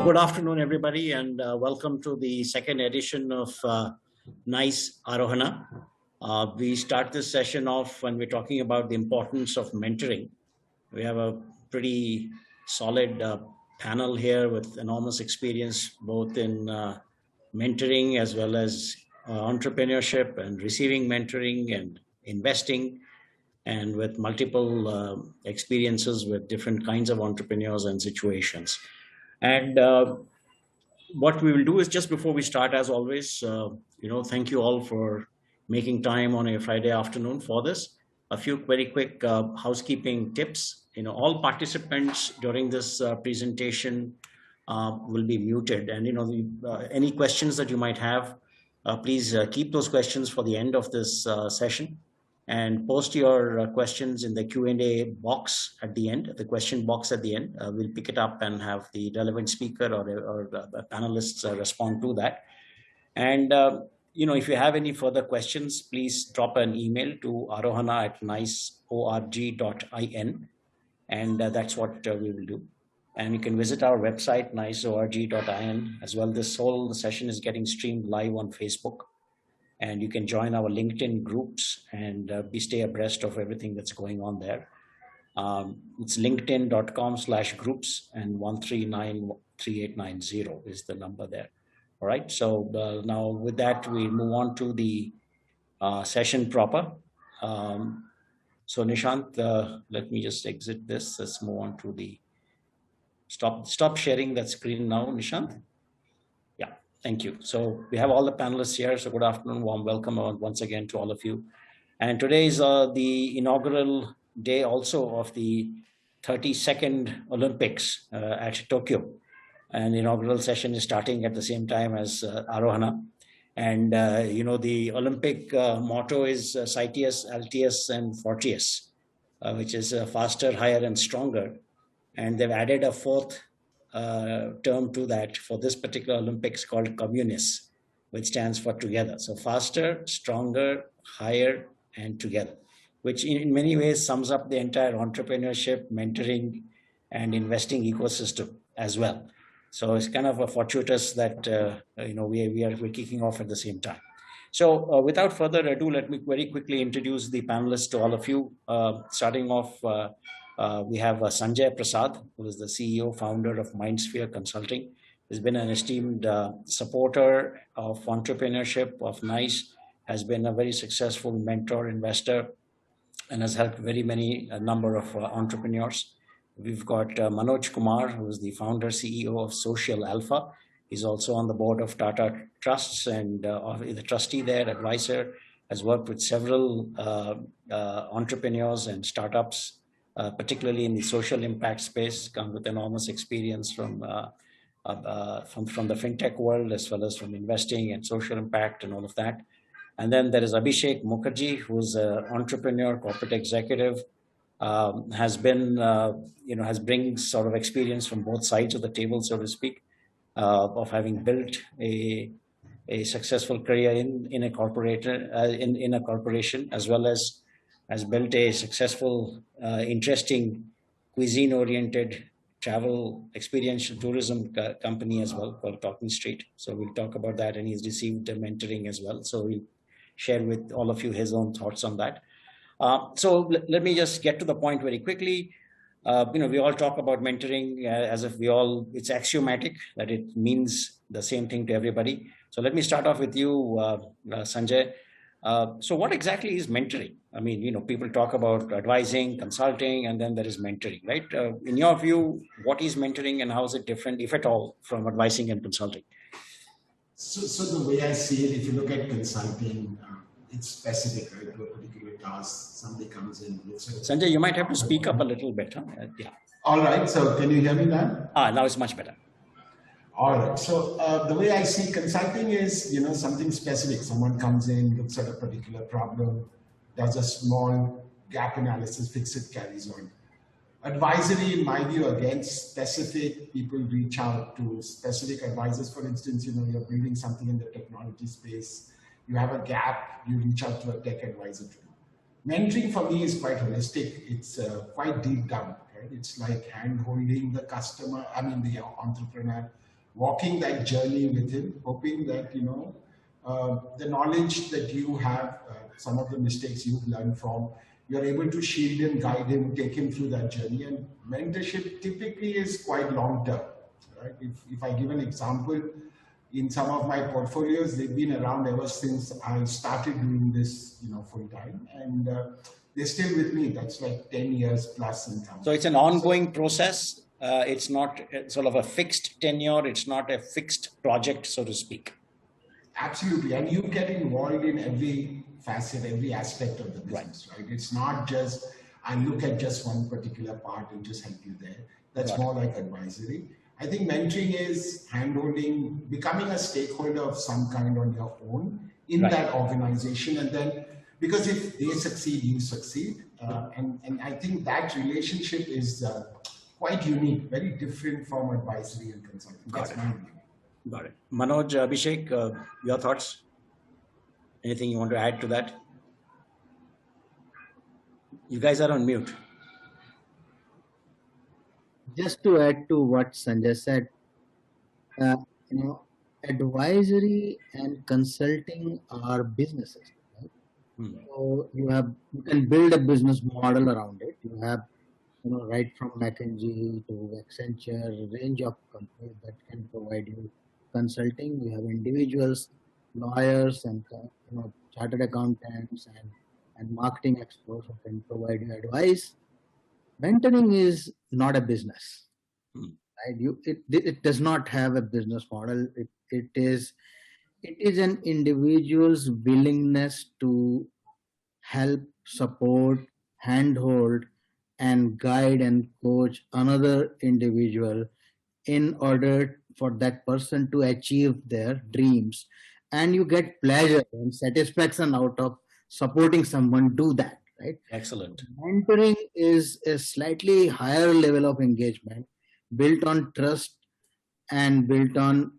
So good afternoon, everybody, and welcome to the second edition of NICE Aarohana. We start this session off when we're talking about the importance of mentoring. We have a pretty solid panel here with enormous experience, both in mentoring as well as entrepreneurship and receiving mentoring and investing, and with multiple experiences with different kinds of entrepreneurs and situations. And what we will do is, just before we start, as always, thank you all for making time on a Friday afternoon for this. A few very quick housekeeping tips. All participants during this presentation will be muted, and any questions that you might have, please keep those questions for the end of this session, and post your questions in the Q&A box at the end, the question box at the end. We'll pick it up and have the relevant speaker or panelists respond to that. And if you have any further questions, please drop an email to arohana@niceorg.in, and that's what we will do. And you can visit our website, niceorg.in as well. This whole session is getting streamed live on Facebook, and you can join our LinkedIn groups and stay abreast of everything that's going on there. It's linkedin.com/groups, and 1393890 is the number there. All right, so now with that, we move on to the session proper. So Nishant, let me just exit this. Let's move on to the, stop sharing that screen now, Nishant. Yeah, thank you. So we have all the panelists here. So good afternoon, warm welcome once again to all of you. And today is the inaugural day also of the 32nd Olympics at Tokyo. And the inaugural session is starting at the same time as Aarohana. And, the Olympic motto is Citius, Altius, and Fortius, which is faster, higher, and stronger. And they've added a fourth term to that for this particular Olympics called Communis, which stands for together. So faster, stronger, higher, and together, which in many ways sums up the entire entrepreneurship, mentoring, and investing ecosystem as well. So it's kind of a fortuitous that we're kicking off at the same time. So without further ado, let me very quickly introduce the panelists to all of you. Starting off, we have Sanjay Prasad, who is the CEO, founder of Mindsphere Consulting. He's been an esteemed supporter of entrepreneurship, of NICE, has been a very successful mentor, investor, and has helped a number of entrepreneurs. We've got Manoj Kumar, who is the founder, CEO of Social Alpha. He's also on the board of Tata Trusts and the trustee there, advisor, has worked with several entrepreneurs and startups, particularly in the social impact space, come with enormous experience from the fintech world, as well as from investing and social impact and all of that. And then there is Abhishek Mukherjee, who's an entrepreneur, corporate executive, has brings sort of experience from both sides of the table, so to speak, of having built a successful career in a corporation, as well as has built a successful, interesting, cuisine-oriented travel experiential tourism company as well, called Talking Street. So we'll talk about that, and he's received mentoring as well. So we'll share with all of you his own thoughts on that. So let me just get to the point very quickly. We all talk about mentoring as if it's axiomatic, that it means the same thing to everybody. So let me start off with you, Sanjay. So what exactly is mentoring? I mean, people talk about advising, consulting, and then there is mentoring, right? In your view, what is mentoring and how is it different, if at all, from advising and consulting? So the way I see it, if you look at consulting, it's specific, right, to a particular task. Somebody comes in, looks at it. Sanjay, you might have to speak up a little bit. Huh? Yeah. All right. So can you hear me now? Now it's much better. All right. So the way I see consulting is, something specific. Someone comes in, looks at a particular problem, does a small gap analysis, fix it, carries on. Advisory, in my view, again, specific. People reach out to specific advisors. For instance, you're building something in the technology space. You have a gap, you reach out to a tech advisor. Mentoring for me is quite holistic. It's quite deep down, right? It's like hand-holding the customer, the entrepreneur, walking that journey with him, hoping that, the knowledge that you have, some of the mistakes you've learned from, you're able to shield him, guide him, take him through that journey. And mentorship typically is quite long term, right? If I give an example, in some of my portfolios, they've been around ever since I started doing this, full time, and they're still with me. That's like 10 years plus in some. So it's an ongoing process. It's not sort of a fixed tenure. It's not a fixed project, so to speak. Absolutely. And you get involved in every facet, every aspect of the business, right? It's not just, I look at just one particular part and just help you there. That's more like advisory. I think mentoring is handholding, becoming a stakeholder of some kind on your own in that organization. And then, because if they succeed, you succeed. And I think that relationship is quite unique, very different from advisory and consulting. That's my opinion. Got it. Manoj, Abhishek, your thoughts? Anything you want to add to that? You guys are on mute. Just to add to what Sanjay said, advisory and consulting are businesses. Right? So you can build a business model around it. You have, right from McKinsey to Accenture, a range of companies that can provide you consulting. You have individuals, lawyers, and chartered accountants and marketing experts who can provide you advice. Mentoring is not a business, right? It does not have a business model. It is an individual's willingness to help, support, handhold, and guide and coach another individual in order for that person to achieve their dreams. And you get pleasure and satisfaction out of supporting someone do that. Right? Excellent. Mentoring is a slightly higher level of engagement, built on trust and built on,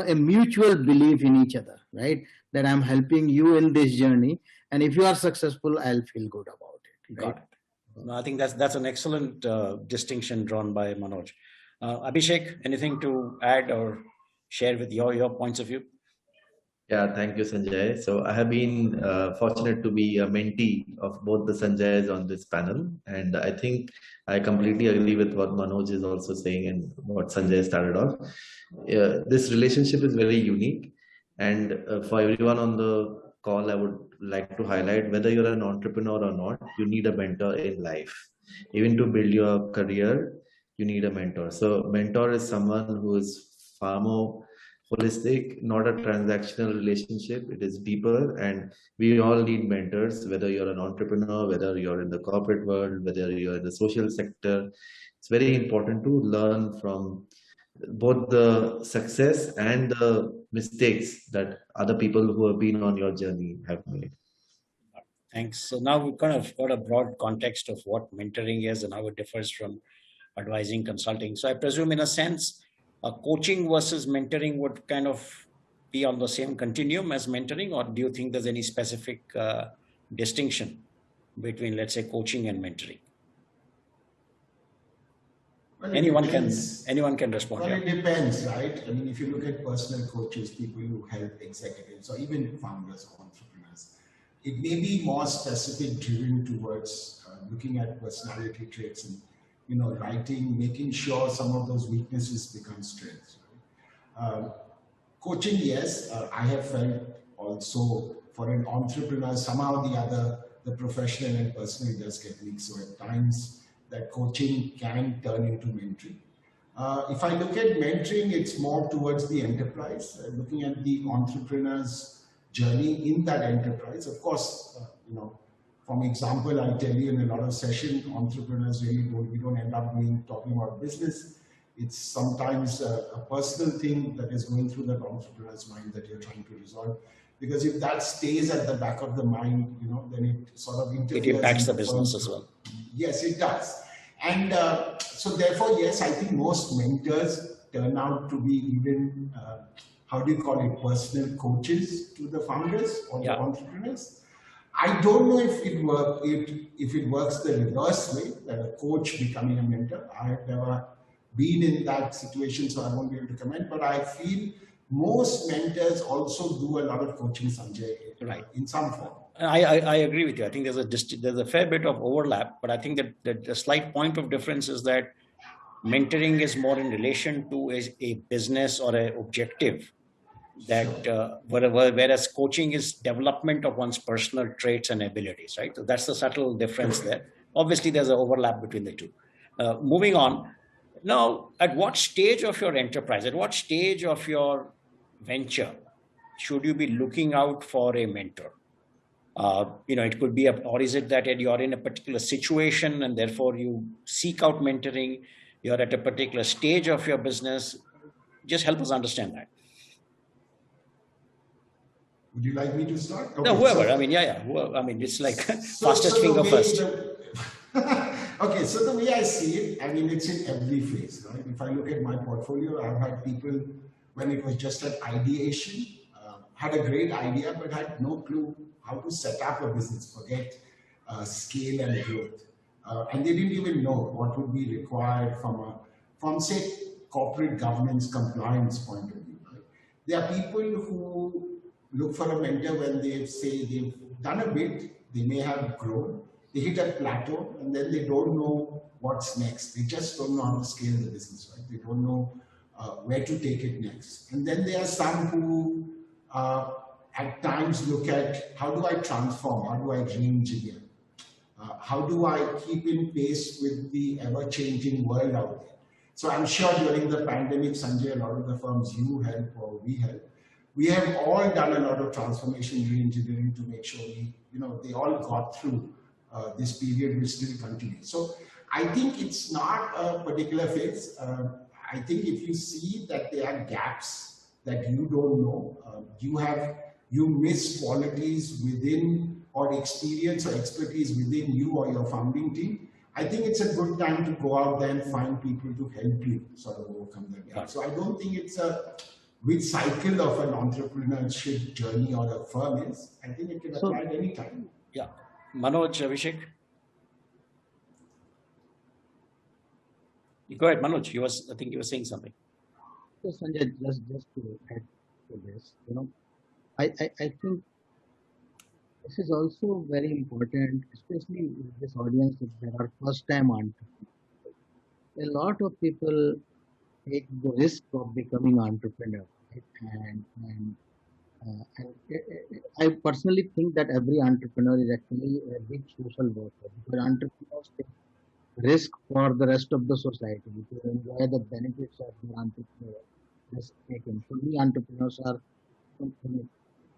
a mutual belief in each other, right? That I'm helping you in this journey, and if you are successful, I'll feel good about it. Right? Got it. No, I think that's an excellent distinction drawn by Manoj. Abhishek, anything to add or share with your points of view? Yeah, thank you, Sanjay. So I have been fortunate to be a mentee of both the Sanjays on this panel. And I think I completely agree with what Manoj is also saying and what Sanjay started off. This relationship is very unique. And for everyone on the call, I would like to highlight, whether you're an entrepreneur or not, you need a mentor in life. Even to build your career, you need a mentor. So mentor is someone who is far more holistic, not a transactional relationship. It is deeper, and we all need mentors, whether you're an entrepreneur, whether you're in the corporate world, whether you're in the social sector. It's very important to learn from both the success and the mistakes that other people who have been on your journey have made. Thanks. So now we've kind of got a broad context of what mentoring is and how it differs from advising, consulting. So I presume, in a sense, coaching versus mentoring would kind of be on the same continuum as mentoring, or do you think there's any specific distinction between, let's say, coaching and mentoring? Well, anyone can respond. Well, it depends, right? I mean, if you look at personal coaches, people who help executives or even founders or entrepreneurs, it may be more specific, driven towards looking at personality traits and writing, making sure some of those weaknesses become strengths. Right? Coaching, yes, I have felt also for an entrepreneur, somehow or the other, the professional and personal does get mixed. So at times, that coaching can turn into mentoring. If I look at mentoring, it's more towards the enterprise, looking at the entrepreneur's journey in that enterprise. Of course, from example, I tell you in a lot of sessions, entrepreneurs we don't end up talking about business. It's sometimes a personal thing that is going through that entrepreneur's mind that you're trying to resolve. Because if that stays at the back of the mind, then it sort of interferes. It impacts the business as well. Yes, it does. And so therefore, yes, I think most mentors turn out to be even, how do you call it, personal coaches to the founders or the entrepreneurs. I don't know if it works the reverse way, that a coach becoming a mentor. I have never been in that situation, so I won't be able to comment. But I feel most mentors also do a lot of coaching, Sanjay, right, in some form. I agree with you. I think there's a fair bit of overlap, but I think that the slight point of difference is that mentoring is more in relation to a business or an objective, that whereas coaching is development of one's personal traits and abilities, right? So that's the subtle difference there. Obviously, there's an overlap between the two. Moving on. Now, at what stage of your enterprise, at what stage of your venture should you be looking out for a mentor? It could be, or is it that you're in a particular situation and therefore you seek out mentoring? You're at a particular stage of your business. Just help us understand that. Would you like me to start? Okay, no, whoever. Well, it's like fastest finger first. Okay, so the way I see it, it's in every phase, right? If I look at my portfolio, I've had people when it was just an ideation, had a great idea, but had no clue how to set up a business, forget scale and growth. And they didn't even know what would be required from say, corporate governance compliance point of view. Right? There are people who look for a mentor when they say they've done a bit, they may have grown, they hit a plateau, and then they don't know what's next. They just don't know how to scale the business, right? They don't know where to take it next. And then there are some who at times look at how do I transform, how do I re-engineer, how do I keep in pace with the ever-changing world out there. So I'm sure during the pandemic, Sanjay, a lot of the firms you help or we help, we have all done a lot of transformation, re-engineering to make sure they all got through this period will still continue. So I think it's not a particular phase. I think if you see that there are gaps that you don't know, you miss qualities within or experience or expertise within you or your founding team, I think it's a good time to go out there and find people to help you sort of overcome that gap. So I don't think it's which cycle of an entrepreneurship journey or a firm is. I think it can apply at any time. Yeah. Manoj, Abhishek? Go ahead, Manoj. I think you were saying something. So Sanjay, just to add to this, I think this is also very important, especially in this audience, if there are first-time entrepreneurs. A lot of people take the risk of becoming entrepreneurs, right? And I personally think that every entrepreneur is actually a big social worker, because entrepreneurs take risk for the rest of the society to enjoy the benefits of the entrepreneur risk taking. For me, entrepreneurs are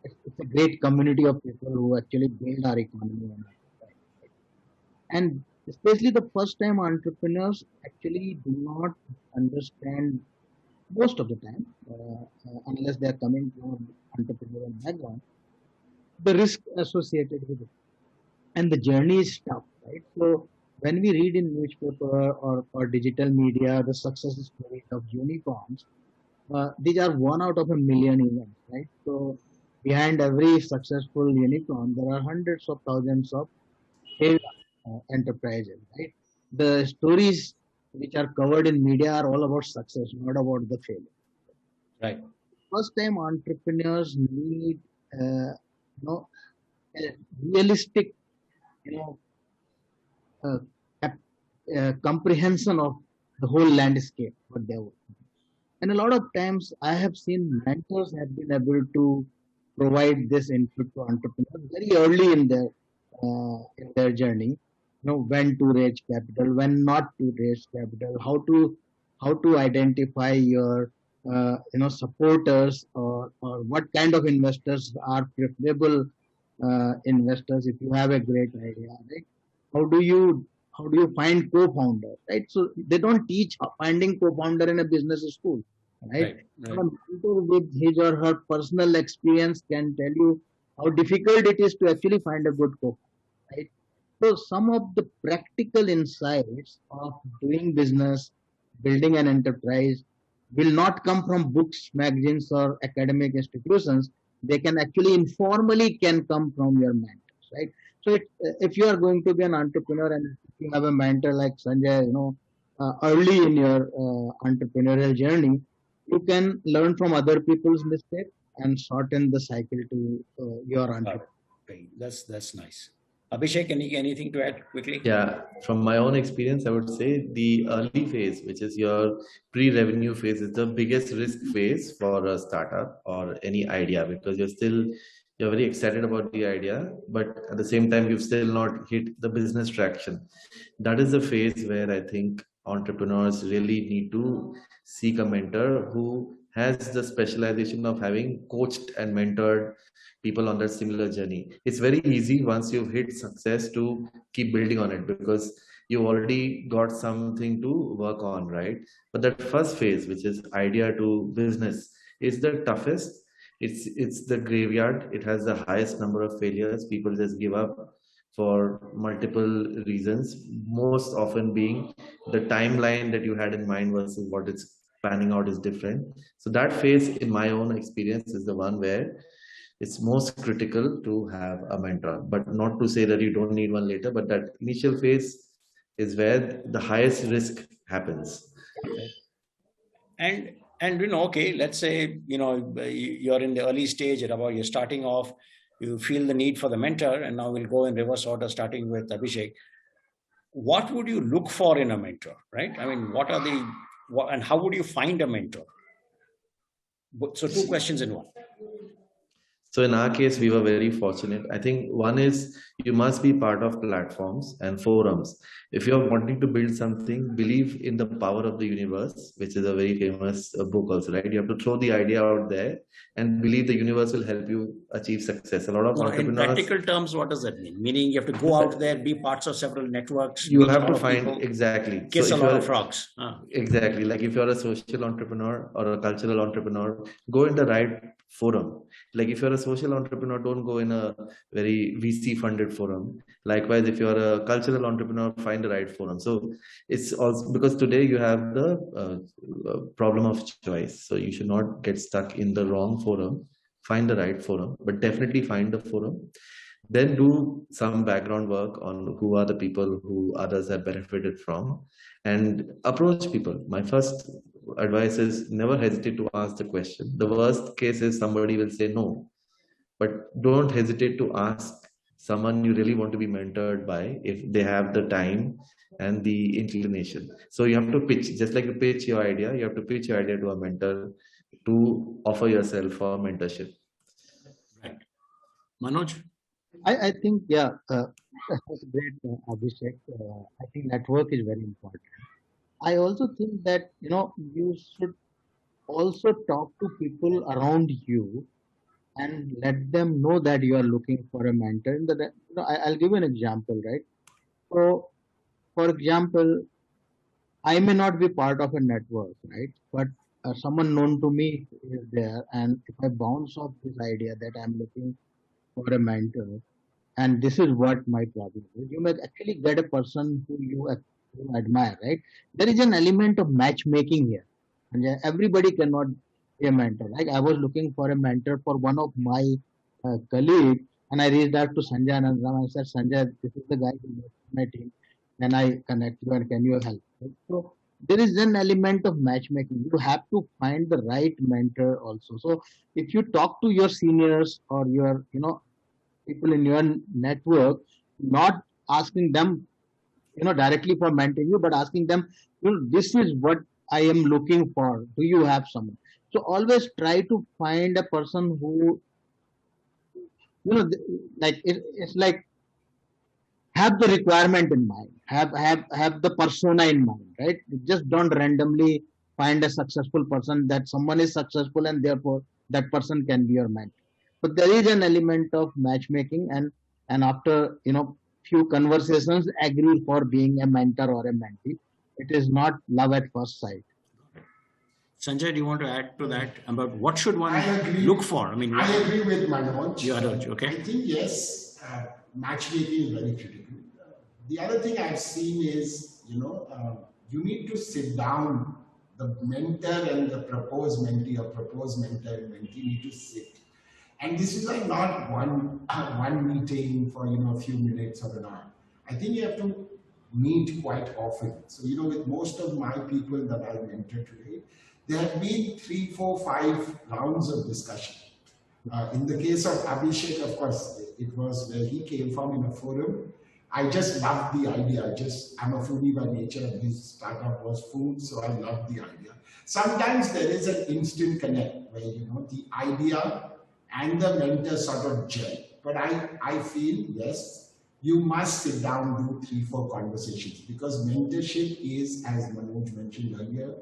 it's a great community of people who actually build our economy. And especially the first time entrepreneurs actually do not understand most of the time, unless they are coming from entrepreneurial background, the risk associated with it. And the journey is tough, right? So when we read in newspaper or digital media the success stories of unicorns, these are one out of a million events, right? So behind every successful unicorn, there are hundreds of thousands of failed enterprises, right? The stories which are covered in media are all about success, not about the failure. Right. First-time entrepreneurs need, a realistic, comprehension of the whole landscape what they work. And a lot of times I have seen mentors have been able to provide this input to entrepreneurs very early in their journey. When to raise capital, when not to raise capital, how to identify your supporters, or what kind of investors are preferable investors if you have a great idea, right? How do you find co-founder, right? So they don't teach finding co-founder in a business school, right? A mentor with his or her personal experience can tell you how difficult it is to actually find a good co-founder, right? So some of the practical insights of doing business, building an enterprise, will not come from books, magazines, or academic institutions. They can actually informally come from your mentors, right? So if you are going to be an entrepreneur and if you have a mentor like Sanjay, early in your entrepreneurial journey, you can learn from other people's mistakes and shorten the cycle to your entrepreneur. That's nice. Abhishek, anything to add quickly? Yeah, from my own experience, I would say the early phase, which is your pre-revenue phase, is the biggest risk phase for a startup or any idea, because you're very excited about the idea, but at the same time, you've still not hit the business traction. That is the phase where I think entrepreneurs really need to seek a mentor who has the specialization of having coached and mentored people on that similar journey. It's very easy once you've hit success to keep building on it, because you already got something to work on, right? But that first phase, which is idea to business, is the toughest. It's the graveyard. It has the highest number of failures. People just give up for multiple reasons, most often being the timeline that you had in mind versus what it's panning out is different. So that phase, in my own experience, is the one where it's most critical to have a mentor. But not to say that you don't need one later, but that initial phase is where the highest risk happens. And okay, let's say you're in the early stage, about you're starting off, you feel the need for the mentor, and now we'll go in reverse order, starting with Abhishek. What would you look for in a mentor, right? I mean, and how would you find a mentor? So 2 questions in one. So in our case, we were very fortunate. I think one is you must be part of platforms and forums. If you're wanting to build something, believe in the power of the universe, which is a very famous book also, right? You have to throw the idea out there and believe the universe will help you achieve success. A lot of entrepreneurs... In practical terms, what does that mean? Meaning you have to go out there, be parts of several networks. You have to find people, exactly. Kiss a lot of frogs. Exactly. Like if you're a social entrepreneur or a cultural entrepreneur, go in the right forum. Like if you're a social entrepreneur, don't go in a very VC funded forum. Likewise, if you're a cultural entrepreneur, find the right forum. So it's also because today you have the problem of choice. So you should not get stuck in the wrong forum. Find the right forum, but definitely find the forum. Then do some background work on who are the people who others have benefited from, and approach people. My first advice is never hesitate to ask the question. The worst case is somebody will say no, but don't hesitate to ask someone you really want to be mentored by if they have the time and the inclination. So you have to pitch, just like you pitch your idea, you have to pitch your idea to a mentor to offer yourself for mentorship. Right. Manoj? I think, yeah, that's great, Abhishek. I think network is very important. I also think that, you should also talk to people around you and let them know that you are looking for a mentor. I'll give you an example, right? So, for example, I may not be part of a network, right? But someone known to me is there, and if I bounce off this idea that I'm looking for a mentor, and this is what my problem is, you may actually get a person who you admire, right? There is an element of matchmaking here, and everybody cannot be a mentor. Like I was looking for a mentor for one of my colleagues, and I reached out to Sanjay Anandram. I said, Sanjay, this is the guy who knows my team. Can I connect you and can you help? So there is an element of matchmaking. You have to find the right mentor also. So if you talk to your seniors or your, people in your network, not asking them, directly for mentoring you, but asking them, this is what I am looking for. Do you have someone? So always try to find a person who, it's like have the requirement in mind, have the persona in mind, right? Just don't randomly find a successful person that someone is successful and therefore that person can be your mentor. But there is an element of matchmaking, and after few conversations, agree for being a mentor or a mentee. It is not love at first sight. Sanjay, do you want to add to that about what should one look for? I agree with Manoj. Okay. I think yes, matchmaking is very critical. The other thing I've seen is, you need to sit down. The mentor and the proposed mentee or proposed mentor and mentee need to sit. And this is like not one meeting for a few minutes or an hour. I think you have to meet quite often. So, with most of my people that I mentor today, there have been 3, 4, 5 rounds of discussion. In the case of Abhishek, of course, it was where he came from in a forum. I just loved the idea. I'm a foodie by nature, and his startup was food, so I loved the idea. Sometimes there is an instant connect where, the idea and the mentor sort of gel. But I feel, yes, you must sit down, do 3, 4 conversations, because mentorship is, as Manoj mentioned earlier,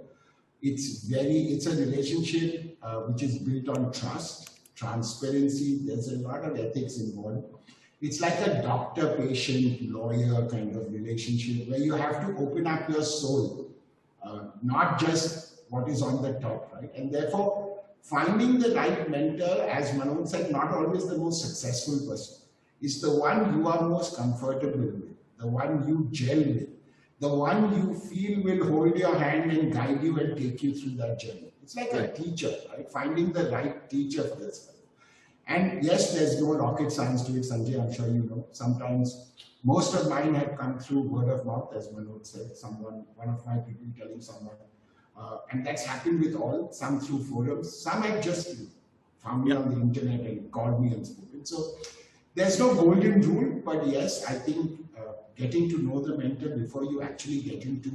it's a relationship which is built on trust, transparency. There's a lot of ethics involved. It's like a doctor-patient, lawyer kind of relationship where you have to open up your soul, not just what is on the top, right? And therefore, finding the right mentor, as Manoj said, not always the most successful person. It's the one you are most comfortable with, the one you gel with, the one you feel will hold your hand and guide you and take you through that journey. It's like a teacher, right? Finding the right teacher for this. And yes, there's no rocket science to it, Sanjay, I'm sure you know. Sometimes most of mine have come through word of mouth, as Manoj said, one of my people telling someone. And that's happened with all, some through forums, some have just found me on the internet and called me and spoken. So there's no golden rule, but yes, I think getting to know the mentor before you actually get into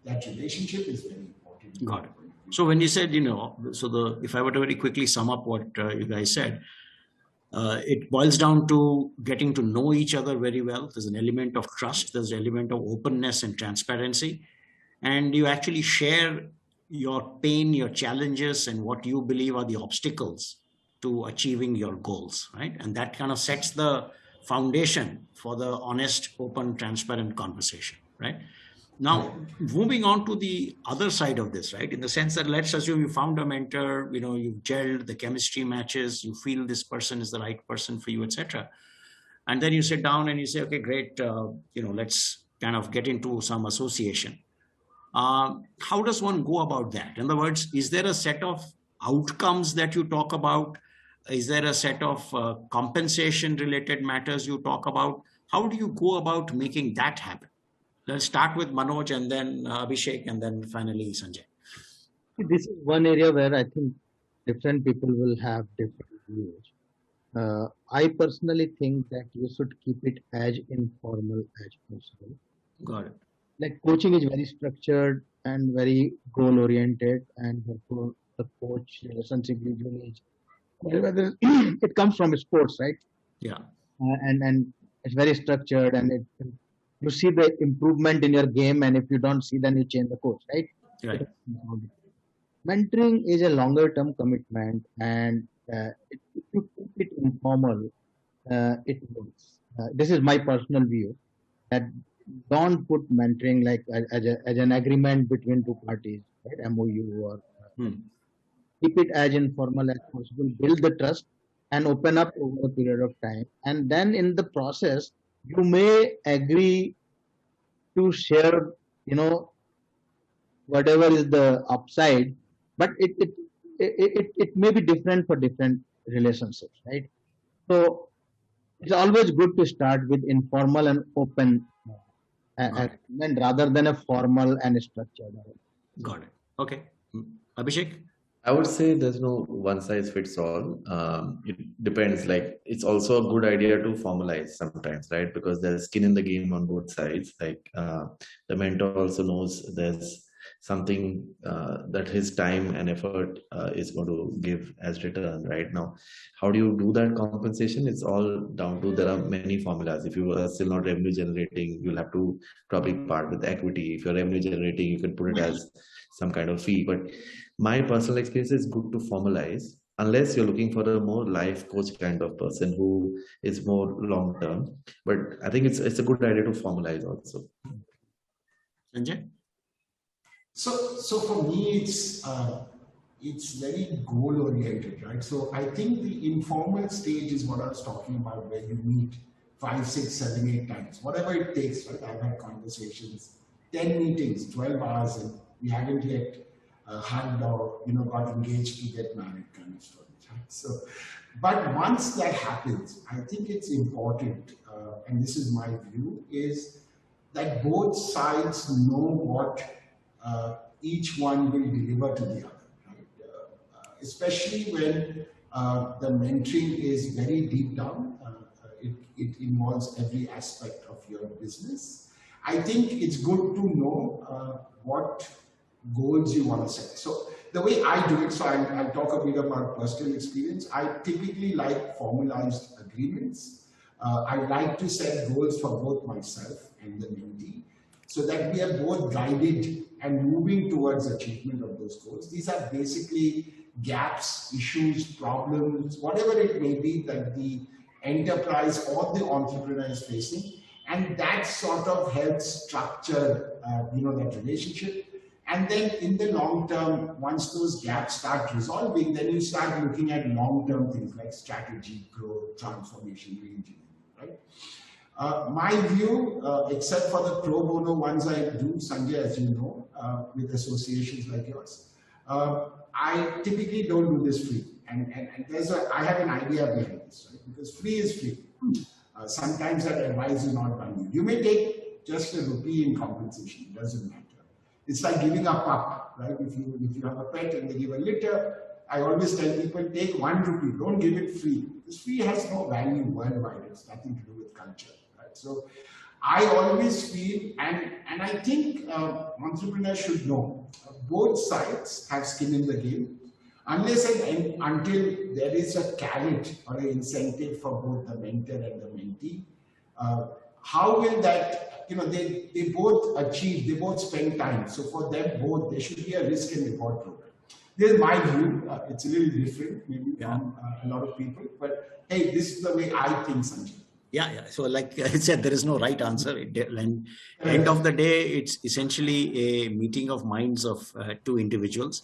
that relationship is very important. Got it. So when you said, if I were to very quickly sum up what you guys said, it boils down to getting to know each other very well. There's an element of trust. There's an element of openness and transparency. And you actually share your pain, your challenges, and what you believe are the obstacles to achieving your goals, right? And that kind of sets the foundation for the honest, open, transparent conversation, right? Now, moving on to the other side of this, right? In the sense that let's assume you found a mentor, you've gelled, the chemistry matches, you feel this person is the right person for you, etc. And then you sit down and you say, okay, great, let's kind of get into some association. How does one go about that? In other words, is there a set of outcomes that you talk about? Is there a set of compensation related matters you talk about? How do you go about making that happen? Let's start with Manoj and then Abhishek and then finally Sanjay. This is one area where I think different people will have different views. I personally think that you should keep it as informal as possible. Got it. Like coaching is very structured and very goal oriented, and therefore the coach relationship usually is whether it comes from sports, right? Yeah. And it's very structured, and you see the improvement in your game, and if you don't see, then you change the coach, right? Right. Mentoring is a longer term commitment, and if you keep it informal, it works. This is my personal view, that don't put mentoring like as an agreement between two parties, right? MOU or keep it as informal as possible, build the trust and open up over a period of time. And then in the process, you may agree to share, whatever is the upside, but it may be different for different relationships, right? So it's always good to start with informal and open agreement rather than a formal and structured. Got it. Okay. Abhishek? I would say there's no one size fits all. It depends. Like, it's also a good idea to formalize sometimes, right? Because there's skin in the game on both sides. Like, the mentor also knows there's something that his time and effort is going to give as return. Right now, how do you do that compensation? It's all down to, there are many formulas. If you are still not revenue generating, you'll have to probably part with equity. If you're revenue generating, you can put it as some kind of fee. But my personal experience is good to formalize, unless you're looking for a more life coach kind of person who is more long term. But I think it's a good idea to formalize also. Sanjay? So for me, it's very goal oriented, right? So I think the informal stage is what I was talking about, where you meet 5, 6, 7, 8 times, whatever it takes, right? I've had conversations, 10 meetings, 12 hours, and we haven't yet hugged or got engaged to get married kind of story, right? So, but once that happens, I think it's important, and this is my view, is that both sides know what each one will deliver to the other, right? Especially when the mentoring is very deep down. It involves every aspect of your business. I think it's good to know what goals you want to set. So the way I do it, so I'll talk a bit about personal experience. I typically like formalized agreements. I like to set goals for both myself and the mentee so that we are both guided and moving towards achievement of those goals. These are basically gaps, issues, problems, whatever it may be that the enterprise or the entrepreneur is facing, and that sort of helps structure that relationship. And then in the long term, once those gaps start resolving, then you start looking at long-term things like strategy, growth, transformation, reengineering, right? My view, except for the pro bono ones I do, Sanjay, as you know, with associations like yours, I typically don't do this free. And I have an idea behind this, right? Because free is free. Sometimes that advice is not valued. You may take just a rupee in compensation, it doesn't matter. It's like giving a pup, right? If you have a pet and they give a litter, I always tell people, take 1 rupee, don't give it free. Because free has no value worldwide, it's nothing to do with culture, right? So I always feel, and I think entrepreneurs should know, both sides have skin in the game. Unless and until there is a carrot or an incentive for both the mentor and the mentee, how will that, they both achieve, they both spend time. So for them both, there should be a risk and reward program. This is my view. It's a little different maybe from a lot of people, but hey, this is the way I think, Sanjay. Yeah. So like I said, there is no right answer. End of the day, it's essentially a meeting of minds of two individuals.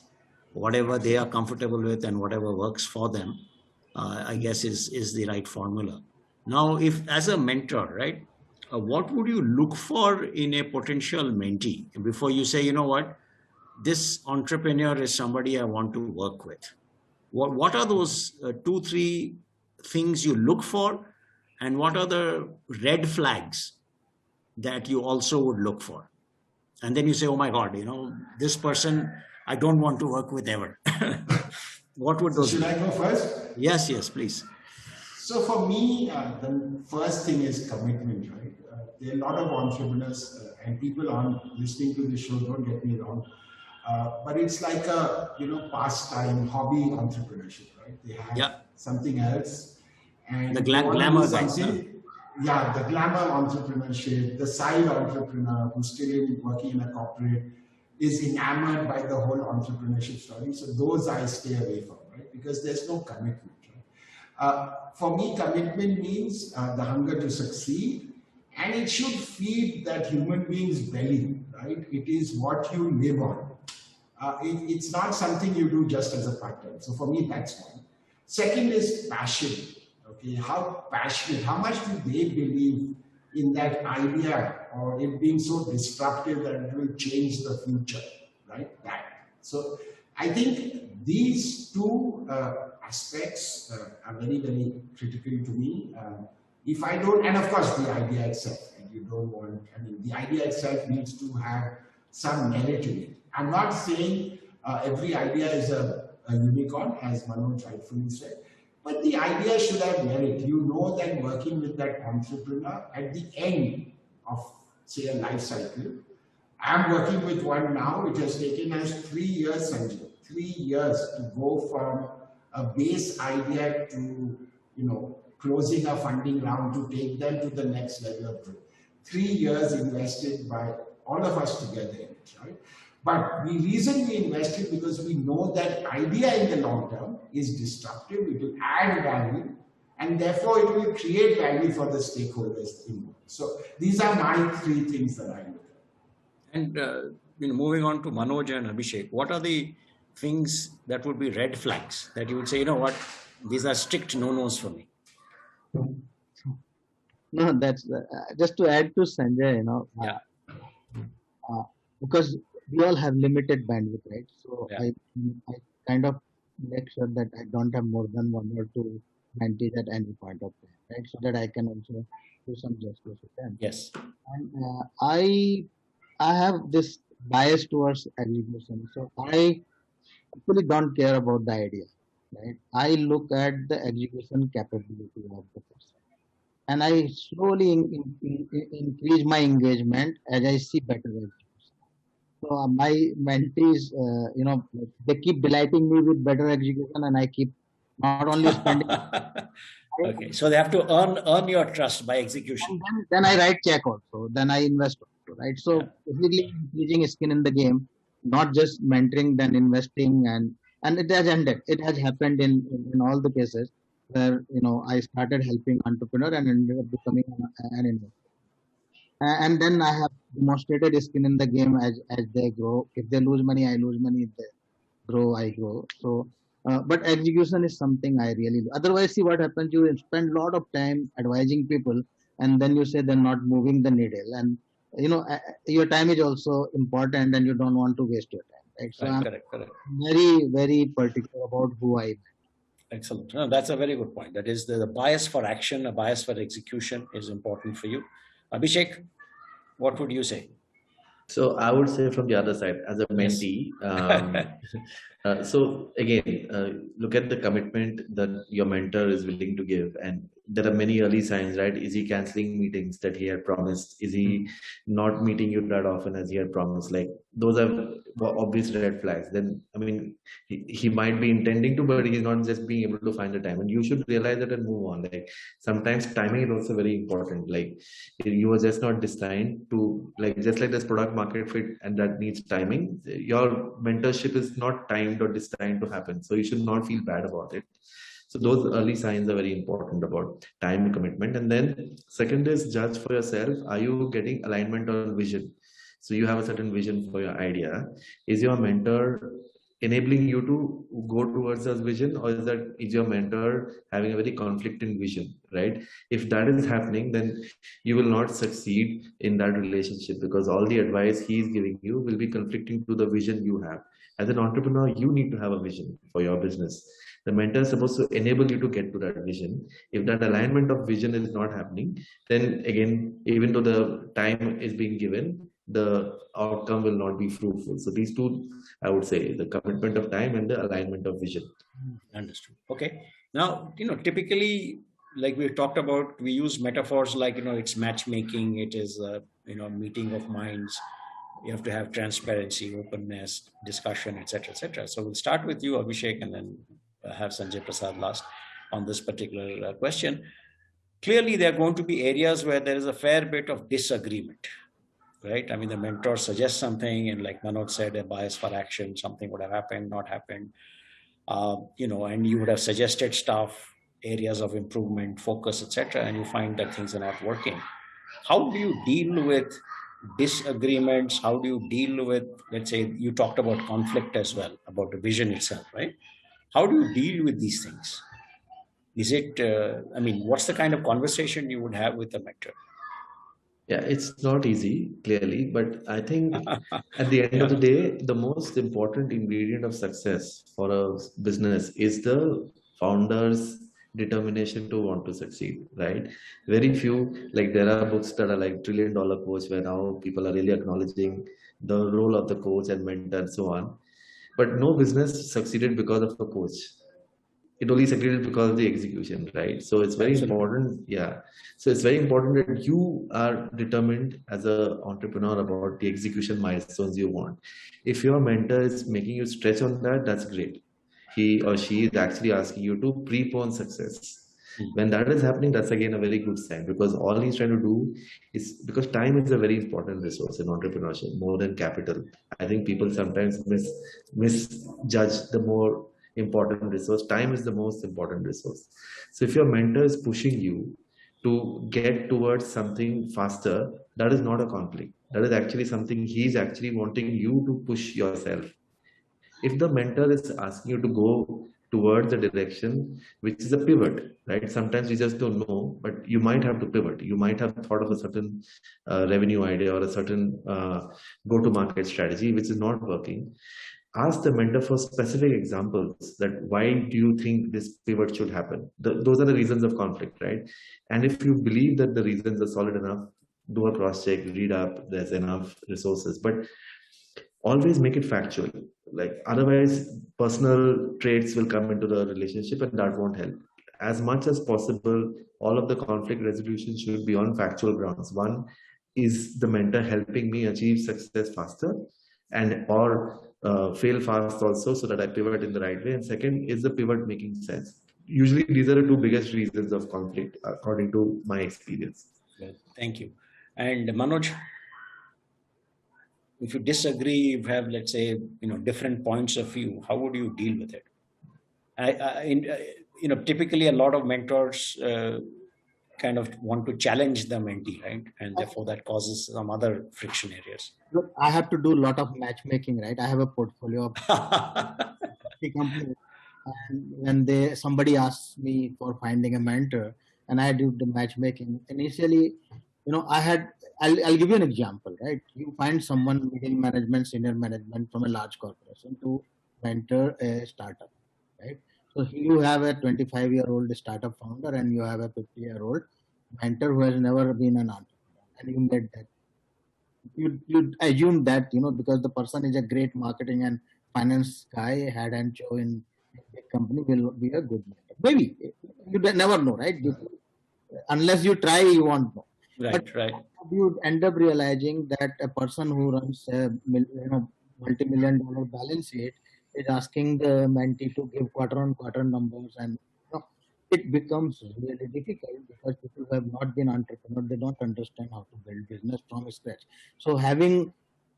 Whatever they are comfortable with and whatever works for them, I guess is the right formula. Now, if as a mentor, right, what would you look for in a potential mentee before you say, you know what, this entrepreneur is somebody I want to work with? What are those 2-3 things you look for, and what are the red flags that you also would look for? And then you say, oh my God, this person I don't want to work with ever. What would those be? Should I go first? Yes, please. So for me, the first thing is commitment, right? There are a lot of entrepreneurs and people on listening to this show, don't get me wrong, but it's like a pastime, hobby entrepreneurship, right? They have something else, and the glamour something. Yeah, the glamour entrepreneurship, the side entrepreneur who's still working in a corporate is enamored by the whole entrepreneurship story. So those I stay away from, right? Because there's no commitment, right? For me, commitment means the hunger to succeed, and it should feed that human being's belly, right? It is what you live on. It's not something you do just as a part-time. So for me, that's one. Second is passion. Okay, how passionate, how much do they believe in that idea or it being so disruptive that it will change the future, right? So I think these two aspects are very, very critical to me. If I don't, and of course the idea itself, and you don't want, the idea itself needs to have some merit in it. I'm not saying every idea is a unicorn, as Manoj rightfully said, but the idea should have merit. You know that working with that entrepreneur at the end of, say, a life cycle. I'm working with one now, which has taken us 3 years, Sanjay. 3 years to go from a base idea to, closing a funding round to take them to the next level of growth. 3 years invested by all of us together in it, right? But the reason we invested because we know that idea in the long term is disruptive, it will add value, and therefore it will create value for the stakeholders involved. So these are my 3 things that I look at. And moving on to Manoj and Abhishek, what are the things that would be red flags that you would say, you know what, these are strict no-nos for me? No, that's just to add to Sanjay, because we all have limited bandwidth, right? So I kind of make sure that I don't have more than 1 or 2 mentees at any point of time, right? So that I can also do some justice with them. Yes. And I have this bias towards execution. So I actually don't care about the idea, right? I look at the execution capability of the person, and I slowly increase my engagement as I see better execution. So my mentees, they keep delighting me with better execution, and I keep not only spending. Okay, so they have to earn your trust by execution. And then I write check also. Then I invest also, right? So basically, increasing skin in the game, not just mentoring, then investing, and it has ended. It has happened in all the cases where I started helping entrepreneur and ended up becoming an investor. And then I have demonstrated skin in the game as they grow. If they lose money, I lose money. If they grow, I grow. So, but execution is something I really do. Otherwise, see what happens. You spend a lot of time advising people, and then you say they're not moving the needle. And your time is also important, and you don't want to waste your time, right? So I'm Correct. very, very particular about who I. Excellent. No, that's a very good point. That is the bias for action, a bias for execution is important for you. Abhishek, what would you say? So I would say from the other side, as a mentee, so again, look at the commitment that your mentor is willing to give, and there are many early signs, right? Is he canceling meetings that he had promised? Is he not meeting you that often as he had promised? Like those are obvious red flags. Then I mean, he might be intending to, but he's not just being able to find the time. And you should realize that and move on. Like sometimes timing is also very important. Like you are just not designed to, like just like this product market fit, and that needs timing. Your mentorship is not timed or designed to happen, so you should not feel bad about it. So those early signs are very important about time commitment. And then second is judge for yourself. Are you getting alignment on vision? So you have a certain vision for your idea. Is your mentor enabling you to go towards that vision, or is your mentor having a very conflicting vision, right? If that is happening, then you will not succeed in that relationship, because all the advice he is giving you will be conflicting to the vision you have. As an entrepreneur, you need to have a vision for your business. The mentor is supposed to enable you to get to that vision. If that alignment of vision is not happening, then again, even though the time is being given, the outcome will not be fruitful. So these two, I would say, the commitment of time and the alignment of vision. Understood. Okay. Now, typically, like we talked about, we use metaphors like, it's matchmaking, it is, meeting of minds. You have to have transparency, openness, discussion, etc., etc. So we'll start with you, Abhishek, and then have Sanjay Prasad last on this particular question. Clearly, there are going to be areas where there is a fair bit of disagreement, right? I mean, the mentor suggests something, and like Manoj said, a bias for action, something would have happened, not happened, and you would have suggested stuff, areas of improvement, focus, etc., and you find that things are not working. How do you deal with disagreements? How do you deal with, let's say, you talked about conflict as well, about the vision itself, right? How do you deal with these things? Is it, what's the kind of conversation you would have with a mentor? Yeah, it's not easy, clearly, but I think at the end of the day, the most important ingredient of success for a business is the founder's determination to want to succeed, right? Very few, like there are books that are like $1 Trillion Coach, where now people are really acknowledging the role of the coach and mentor and so on. But no business succeeded because of a coach. It only succeeded because of the execution, right? So it's very important. Yeah. So it's very important that you are determined as an entrepreneur about the execution milestones you want. If your mentor is making you stretch on that, that's great. He or she is actually asking you to prepone success. When that is happening, that's again a very good sign, because all he's trying to do is, because time is a very important resource in entrepreneurship, more than capital. I think people sometimes misjudge the more important resource. Time is the most important resource. So if your mentor is pushing you to get towards something faster, that is not a conflict. That is actually something he's actually wanting you to push yourself. If the mentor is asking you to go towards the direction which is a pivot, right? Sometimes you just don't know, but you might have to pivot. You might have thought of a certain revenue idea or a certain go-to-market strategy which is not working. ask the mentor for specific examples that why do you think this pivot should happen? Those are the reasons of conflict, right? And if you believe that the reasons are solid enough, do a cross check, read up, there's enough resources, but always make it factual. Like otherwise, personal traits will come into the relationship and that won't help. As much as possible, all of the conflict resolution should be on factual grounds. One, is the mentor helping me achieve success faster and or fail fast also so that I pivot in the right way? And second, is the pivot making sense? Usually these are the two biggest reasons of conflict according to my experience. Well, thank you. And Manoj, if you disagree, you have, let's say, different points of view, how would you deal with it? Typically a lot of mentors kind of want to challenge the mentee, right? And therefore that causes some other friction areas. Look, I have to do a lot of matchmaking, right? I have a portfolio of companies. And when somebody asks me for finding a mentor and I do the matchmaking, initially, I'll give you an example, right? You find someone middle management, senior management from a large corporation to mentor a startup, right? So you have a 25-year-old startup founder and you have a 50-year-old mentor who has never been an entrepreneur, and you made that. You assume that, because the person is a great marketing and finance guy, head and show in a big company, will be a good mentor. Maybe you never know, right? Unless you try, you won't know. Right. You end up realizing that a person who runs a multi-million-dollar balance sheet is asking the mentee to give quarter-on-quarter numbers, and it becomes really difficult because people who have not been entrepreneurs, they don't understand how to build business from scratch. So having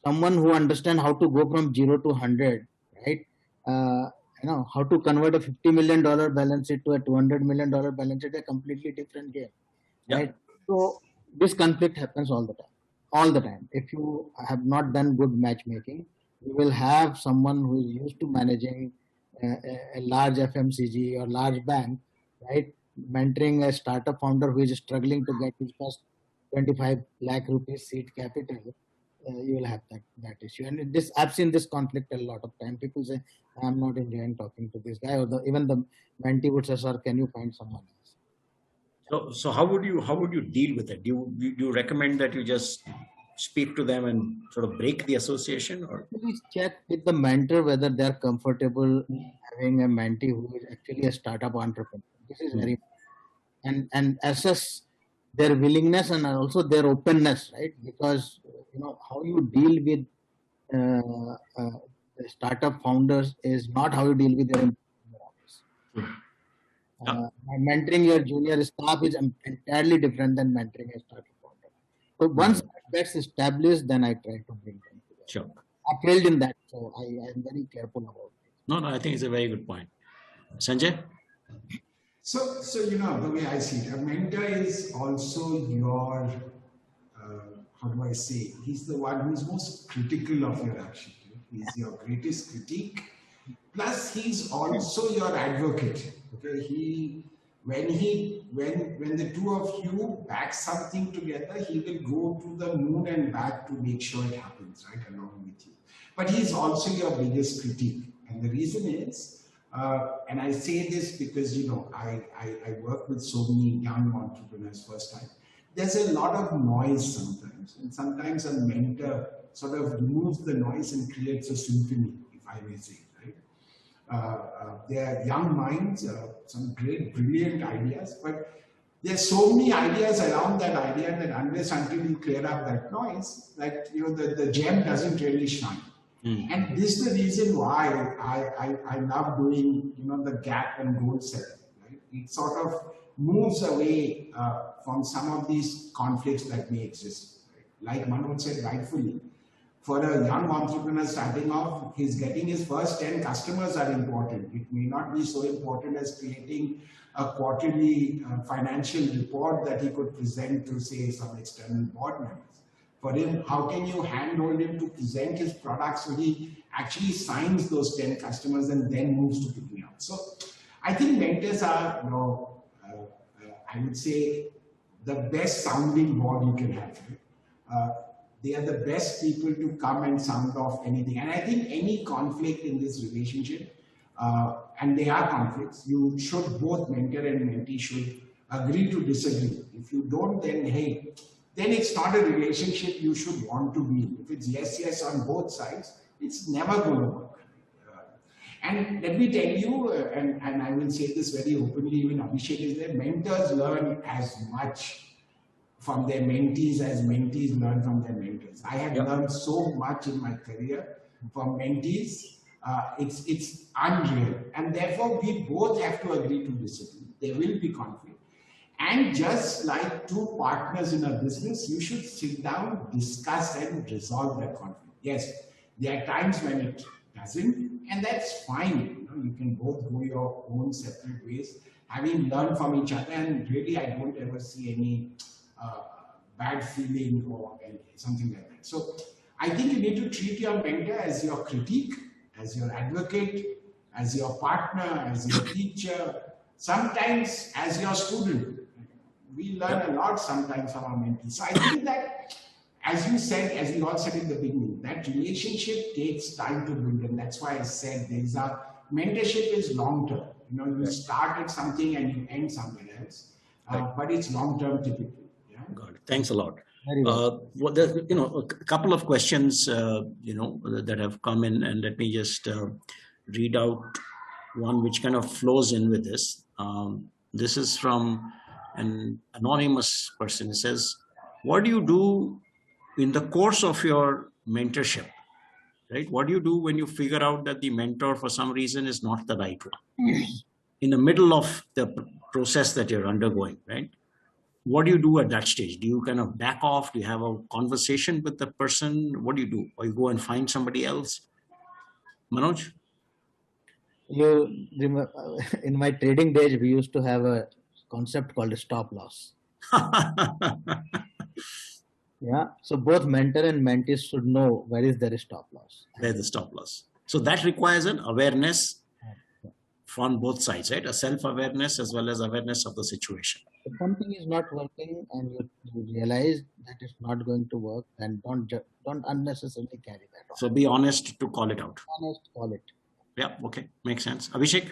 someone who understands how to go from 0 to 100, right? How to convert a $50 million balance sheet to a $200 million balance sheet, a completely different game, right? So this conflict happens all the time. If you have not done good matchmaking, you will have someone who is used to managing a large FMCG or large bank, right? Mentoring a startup founder who is struggling to get his first 25 lakh rupees seed capital. You will have that issue. And I've seen this conflict a lot of time. People say, I'm not enjoying talking to this guy, or even the mentee would say, sir, can you find someone else? So how would you deal with it? Do you recommend that you just speak to them and sort of break the association, or please check with the mentor whether they're comfortable having a mentee who is actually a startup entrepreneur. This is very important. And assess their willingness and also their openness, right? Because how you deal with the startup founders is not how you deal with their office. Mentoring your junior staff is entirely different than mentoring a startup founder. So once that gets established, then I try to bring them together. Sure. I failed in that, so I am very careful about it. No, I think it's a very good point. Sanjay? So the way I see it, a mentor is also your, how do I say, he's the one who's most critical of your action. He's your greatest critique. Plus, he's also your advocate. Okay, when the two of you back something together, he will go to the moon and back to make sure it happens, right, along with you. But he's also your biggest critique, and the reason is, and I say this because I work with so many young entrepreneurs first time. There's a lot of noise sometimes, and sometimes a mentor sort of removes the noise and creates a symphony, if I may say. They're young minds, some great, brilliant ideas, but there's so many ideas around that idea that until you clear up that noise, the gem doesn't really shine. And this is the reason why I love doing, the gap and goal setting. Right? It sort of moves away from some of these conflicts that may exist. Right? Like Manoj said rightfully, for a young entrepreneur starting off, he's getting his first 10 customers are important. It may not be so important as creating a quarterly financial report that he could present to, say, some external board members. For him, how can you handhold him to present his products so he actually signs those 10 customers and then moves to picking up? So I think mentors are, I would say, the best sounding board you can have. They are the best people to come and sound off anything. And I think any conflict in this relationship, and there are conflicts, you should, both mentor and mentee should agree to disagree. If you don't, then hey, then it's not a relationship you should want to be in. If it's yes, yes on both sides, it's never going to work. And let me tell you, and I will say this very openly, even Abhishek is there, mentors learn as much from their mentees as mentees learn from their mentors. I have learned so much in my career from mentees. It's unreal. And therefore, we both have to agree to disagree. There will be conflict. And just like two partners in a business, you should sit down, discuss, and resolve that conflict. Yes, there are times when it doesn't, and that's fine. You can both go your own separate ways, having learned from each other. And really, I don't ever see any bad feeling or something like that. So I think you need to treat your mentor as your critique, as your advocate, as your partner, as your teacher, sometimes as your student. We learn a lot sometimes from our mentees. So I think that, as you said, as we all said in the beginning, that relationship takes time to build. And that's why I said mentorship is long term. You start at something and you end somewhere else. But it's long term typically. Got it. Thanks a lot. There's, a couple of questions, that have come in, and let me just read out one which kind of flows in with this. This is from an anonymous person. It says, what do you do in the course of your mentorship, right? What do you do when you figure out that the mentor for some reason is not the right one? In the middle of the process that you're undergoing, right? What do you do at that stage? Do you kind of back off? Do you have a conversation with the person? What do you do? Or you go and find somebody else? Manoj? You remember, in my trading days, we used to have a concept called a stop loss. Yeah. So both mentor and mentee should know where is their stop loss. Where's the stop loss? So that requires an awareness from both sides, right? A self-awareness as well as awareness of the situation. If something is not working and you realize that it's not going to work, then don't unnecessarily carry that on. So be honest to call it out. Honest, call it. Yeah, okay. Makes sense. Abhishek?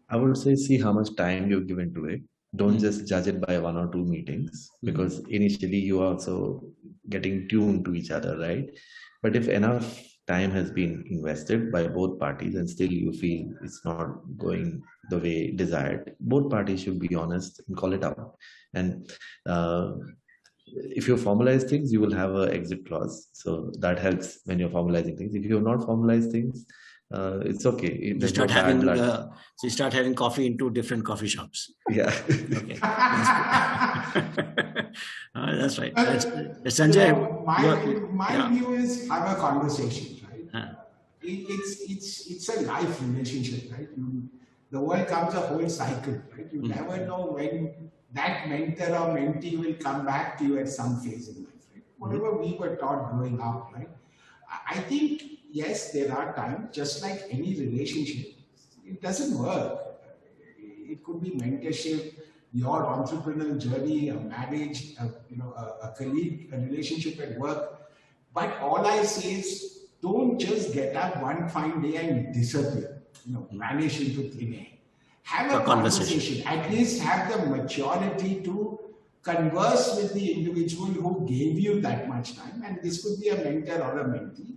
I would say, see how much time you've given to it. Don't just judge it by 1 or 2 meetings, because initially you are also getting tuned to each other, right? But if enough time has been invested by both parties and still you feel it's not going the way desired, both parties should be honest and call it out. And if you formalize things, you will have an exit clause. So that helps when you're formalizing things. If you have not formalized things, it's okay. You start having coffee in 2 different coffee shops. Yeah. Okay. That's right. Sanjay, my view is have a conversation, right? It's a life relationship, right? The world comes a whole cycle, right? You never know when that mentor or mentee will come back to you at some phase in life, right? Whatever we were taught growing up, right? I think, yes, there are times, just like any relationship, it doesn't work. It could be mentorship, your entrepreneurial journey, a marriage, a colleague, a relationship at work. But all I say is, don't just get up one fine day and disappear, vanish into thin air. Have a conversation. At least have the maturity to converse with the individual who gave you that much time. And this could be a mentor or a mentee.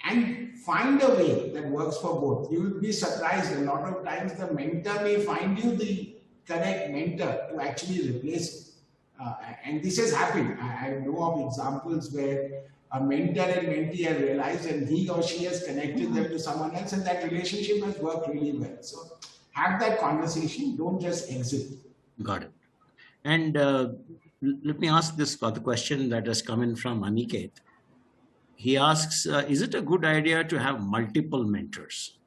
And find a way that works for both. You will be surprised. A lot of times the mentor may find you the correct mentor to actually replace it. And this has happened. I know of examples where a mentor and mentee have realized and he or she has connected them to someone else, and that relationship has worked really well. So have that conversation. Don't just exit. Got it. And let me ask this other question that has come in from Aniket. He asks, is it a good idea to have multiple mentors,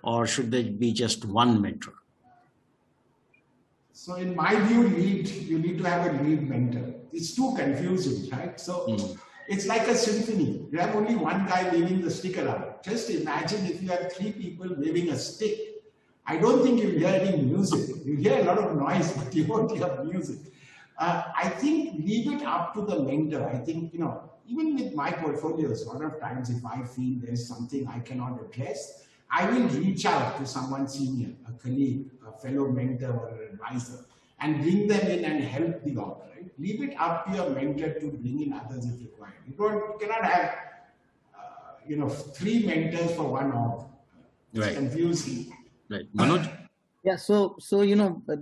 or should there be just one mentor? So in my view, you need to have a lead mentor. It's too confusing, right? So it's like a symphony. You have only one guy waving the stick around. Just imagine if you have 3 people waving a stick. I don't think you'll hear any music. You hear a lot of noise, but you won't hear music. I think leave it up to the mentor. I think, even with my portfolios, a lot of times if I feel there's something I cannot address, I will reach out to someone senior, a colleague, a fellow mentor or an advisor, and bring them in and help the org, right? Leave it up to your mentor to bring in others if required. You cannot have, 3 mentors for one org. It's Right. confusing. Right. Manoj? Yeah, so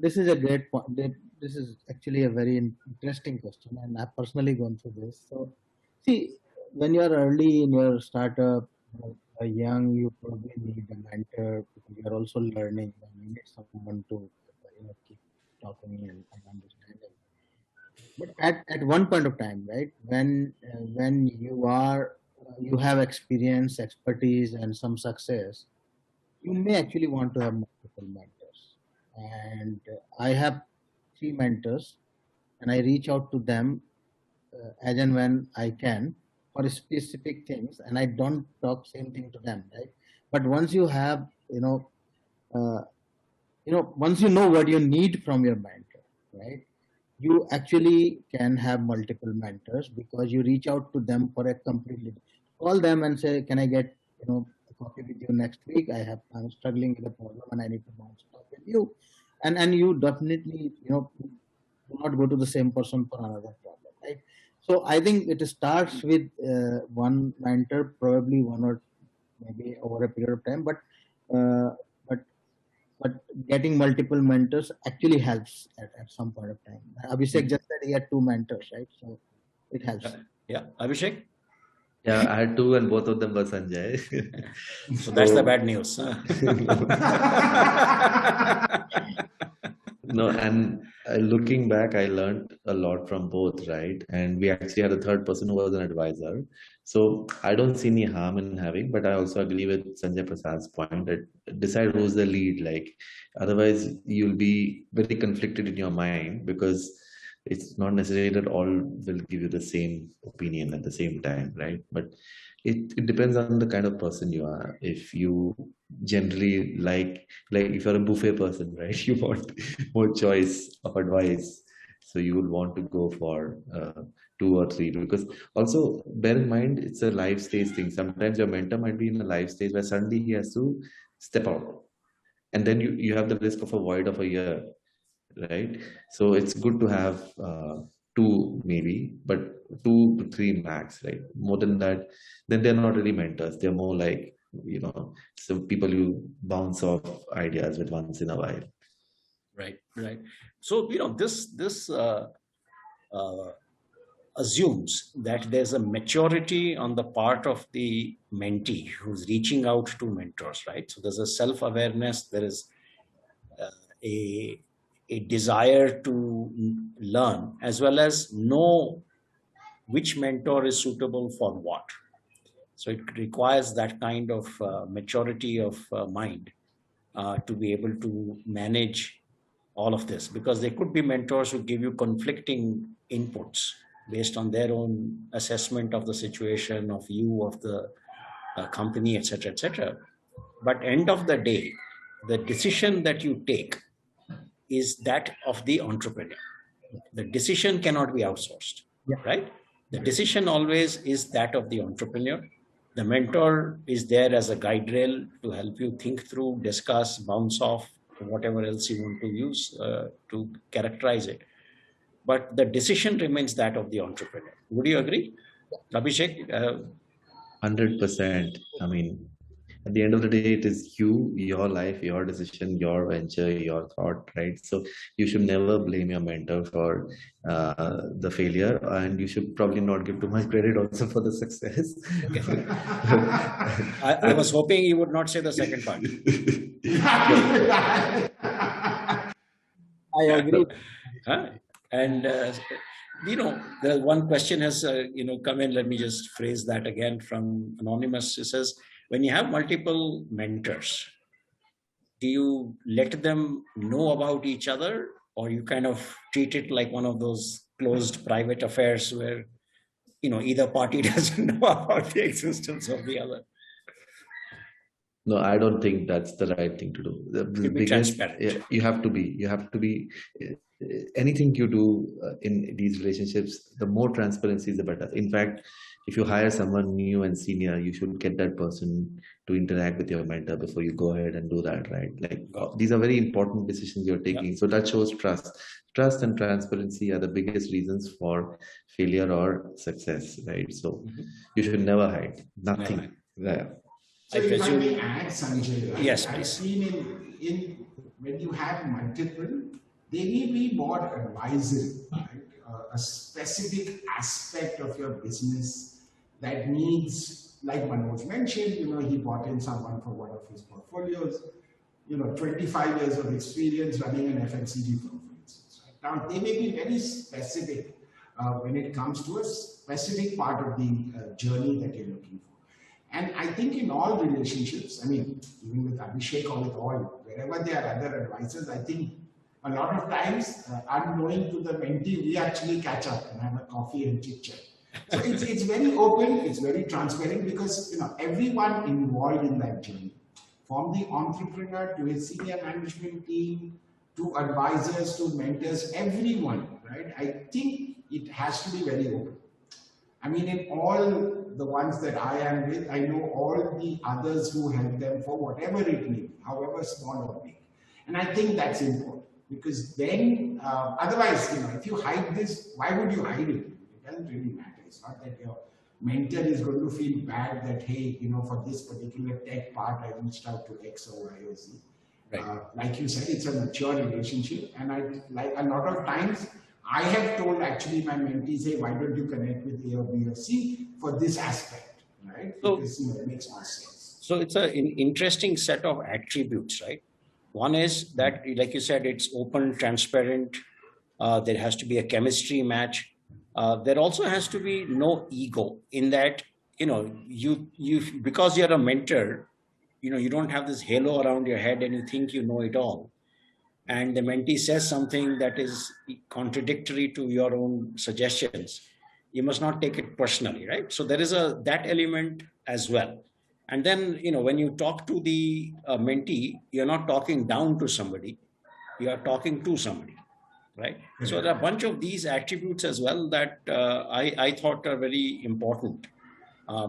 this is a great point. This is actually a very interesting question, and I've personally gone through this. So, see, when you're early in your startup, young, you probably need a mentor because you're also learning, and you need someone to keep talking and understanding. But at one point of time, right, when you have experience, expertise, and some success, you may actually want to have multiple mentors. And I have 3 mentors, and I reach out to them as and when I can for specific things, and I don't talk same thing to them, right? But once you have, once you know what you need from your mentor, right? You actually can have multiple mentors because you reach out to them for a completely, call them and say, can I get, a coffee with you next week? I'm struggling with a problem and I need to bounce talk with you. And you definitely, do not go to the same person for another problem, right? So I think it starts with one mentor, probably one or maybe over a period of time, but getting multiple mentors actually helps at some point of time. Abhishek just said he had 2 mentors, right? So it helps. Yeah. Abhishek? Yeah, I had 2 and both of them were Sanjay. So that's the bad news. No, and looking back, I learned a lot from both, right? And we actually had a third person who was an advisor. So I don't see any harm in having, but I also agree with Sanjay Prasad's point that decide who's the lead. Like, otherwise you'll be very conflicted in your mind because it's not necessary that all will give you the same opinion at the same time, right? But it depends on the kind of person you are. If you generally like if you're a buffet person, right, you want more choice of advice, so you will want to go for 2 or 3, because also bear in mind it's a life stage thing. Sometimes your mentor might be in a life stage where suddenly he has to step out, and then you have the risk of a void of a year, right? So it's good to have 2 maybe, but 2 to 3 max, right? More than that, then they're not really mentors. They're more like, some people you bounce off ideas with once in a while. Right. So, this assumes that there's a maturity on the part of the mentee who's reaching out to mentors, right? So there's a self-awareness, there is a desire to learn, as well as know which mentor is suitable for what. So it requires that kind of maturity of mind to be able to manage all of this, because there could be mentors who give you conflicting inputs based on their own assessment of the situation, of you, of the company, etc., etc. But end of the day, the decision that you take is that of the entrepreneur. The decision cannot be outsourced, right? The decision always is that of the entrepreneur. The mentor is there as a guide rail to help you think through, discuss, bounce off, whatever else you want to use to characterize it. But the decision remains that of the entrepreneur. Would you agree? Abhishek? 100%. I mean, at the end of the day, it is you, your life, your decision, your venture, your thought, right? So you should never blame your mentor for the failure, and you should probably not give too much credit also for the success. Okay. I was hoping you would not say the second part. I agree. And the one question has come in. Let me just phrase that again from Anonymous. It says, when you have multiple mentors, do you let them know about each other, or you kind of treat it like one of those closed private affairs where either party doesn't know about the existence of the other? No, I don't think that's the right thing to do. The Be biggest, transparent. you have to be, anything you do in these relationships, the more transparency is the better. In fact, if you hire someone new and senior, you should get that person to interact with your mentor before you go ahead and do that, right? Like these are very important decisions you're taking. Yeah. So that shows trust. Trust and transparency are the biggest reasons for failure or success, right? So you should never hide. Nothing. Yeah. So if I may add, Sanjay, right? Yes, I've please. seen in when you have multiple, they may be more advisory, right? A specific aspect of your business that needs, like Manoj mentioned, he brought in someone for one of his portfolios, 25 years of experience running an FMCG firm, for instance. Right? Now, they may be very specific when it comes to a specific part of the journey that you're looking for. And I think in all relationships, I mean, even with Abhishek or with all, wherever there are other advisors, I think a lot of times, unknowing to the mentee, we actually catch up and have a coffee and chit chat. So it's very open, it's very transparent, because everyone involved in that journey, from the entrepreneur to his senior management team, to advisors, to mentors, everyone, right? I think it has to be very open. I mean, in all the ones that I am with, I know all the others who help them for whatever it may be, however small or big. And I think that's important, because then, otherwise, if you hide this, why would you hide it? It doesn't really matter. It's not that your mentor is going to feel bad that, hey, for this particular tech part, I reached out to X or Y or Z. Right. Like you said, it's a mature relationship. And like a lot of times, I have told actually my mentees, hey, why don't you connect with A or B or C for this aspect, right? So, because it makes more sense. So it's an interesting set of attributes, right? One is that, like you said, it's open, transparent. There has to be a chemistry match. There also has to be no ego in that, you because you're a mentor, you don't have this halo around your head and you think you know it all. And the mentee says something that is contradictory to your own suggestions, you must not take it personally, right? So there is that element as well. And then, when you talk to the mentee, you're not talking down to somebody, you are talking to somebody, right? Mm-hmm. So there are a bunch of these attributes as well that I thought are very important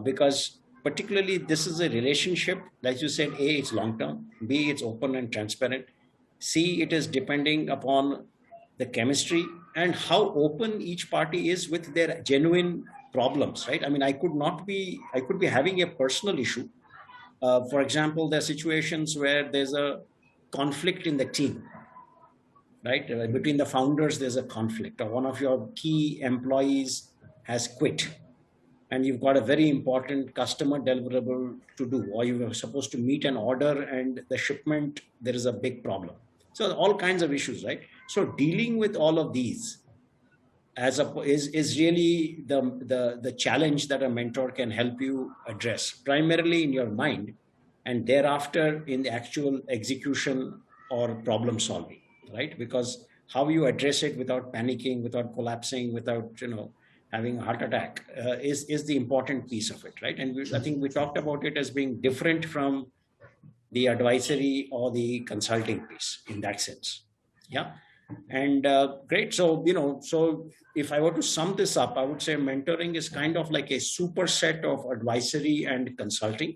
because particularly this is a relationship, like you said, A, it's long-term, B, it's open and transparent, C, it is depending upon the chemistry and how open each party is with their genuine problems, right? I mean, I could be having a personal issue. For example, there are situations where there's a conflict in the team, right? Between the founders, there's a conflict, or one of your key employees has quit and you've got a very important customer deliverable to do, or you were supposed to meet an order and the shipment, there is a big problem. So all kinds of issues, right? So dealing with all of these is really the challenge that a mentor can help you address, primarily in your mind, and thereafter in the actual execution or problem solving, right? Because how you address it without panicking, without collapsing, without having a heart attack is the important piece of it, right? And I think we talked about it as being different from the advisory or the consulting piece in that sense. Yeah. And great. So, so if I were to sum this up, I would say mentoring is kind of like a superset of advisory and consulting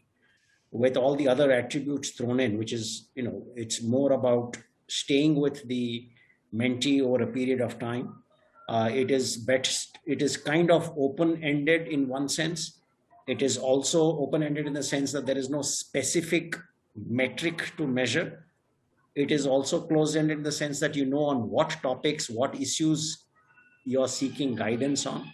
with all the other attributes thrown in, which is, it's more about staying with the mentee over a period of time. It is kind of open-ended in one sense. It is also open-ended in the sense that there is no specific metric to measure. It is also closed-ended in the sense that on what topics, what issues you're seeking guidance on.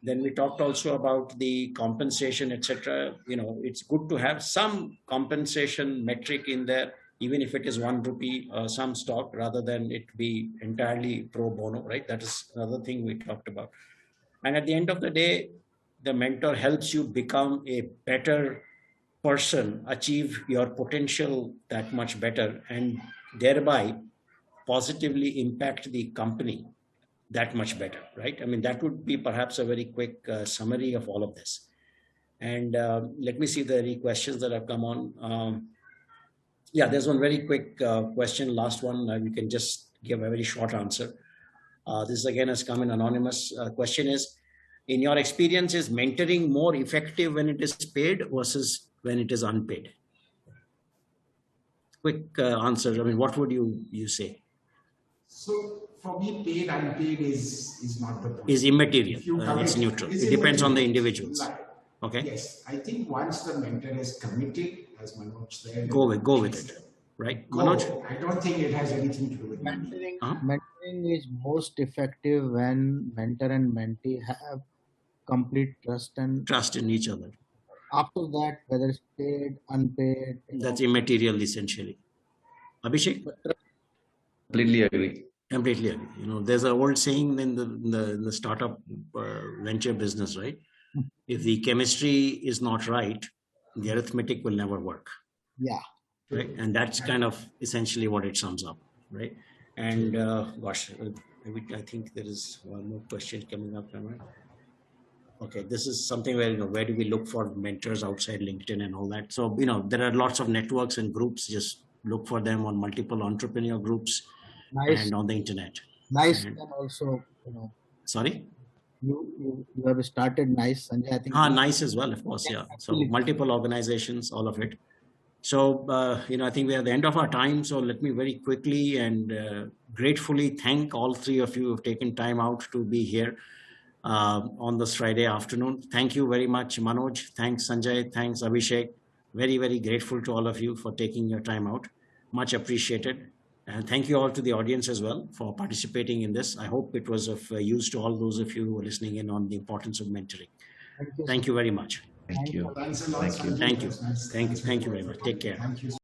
Then we talked also about the compensation, etc. It's good to have some compensation metric in there, even if it is 1 rupee or some stock, rather than it be entirely pro bono, right? That is another thing we talked about. And at the end of the day, the mentor helps you become a better person, achieve your potential that much better, and thereby positively impact the company that much better, right? I mean, that would be perhaps a very quick summary of all of this. And let me see the any questions that have come on. Yeah, there's one very quick question, last one. We can just give a very short answer. This again has come in anonymous. Question is, in your experience, is mentoring more effective when it is paid versus when it is unpaid? Quick answer. I mean, what would you say? So for me, paid, unpaid is not the point. Is immaterial. It's neutral. It depends on the individuals. Like, okay. Yes, I think once the mentor is committed, as Manoj said, go with it. Right, Manoj? I don't think it has anything to do with mentoring. Mentoring is most effective when mentor and mentee have complete trust in each other. After that, whether it's paid, unpaid, that's immaterial essentially. Abhishek? Completely agree. Completely agree. You know, there's an old saying in the startup venture business, right? If the chemistry is not right, the arithmetic will never work. Yeah. Right, and that's kind of essentially what it sums up, right? And gosh, I think there is one more question coming up. Okay, this is something where, you know, where do we look for mentors outside LinkedIn and all that? So, you know, there are lots of networks and groups. Just look for them on multiple entrepreneur groups and on the internet. Nice, and also, you know. Sorry. You have started Nice, Sanjay. I think. Nice as well, of course. Yeah. So multiple organizations, all of it. So, you know, I think we are at the end of our time. So let me very quickly and gratefully thank all three of you who have taken time out to be here on this Friday afternoon. Thank you very much, Manoj. Thanks, Sanjay. Thanks, Abhishek. Very, very grateful to all of you for taking your time out. Much appreciated. And thank you all to the audience as well for participating in this. I hope it was of use to all those of you who are listening in on the importance of mentoring. Thank you very much. Thank you. Thanks a lot. Thank you. Thank you very much. Take care. Thank you.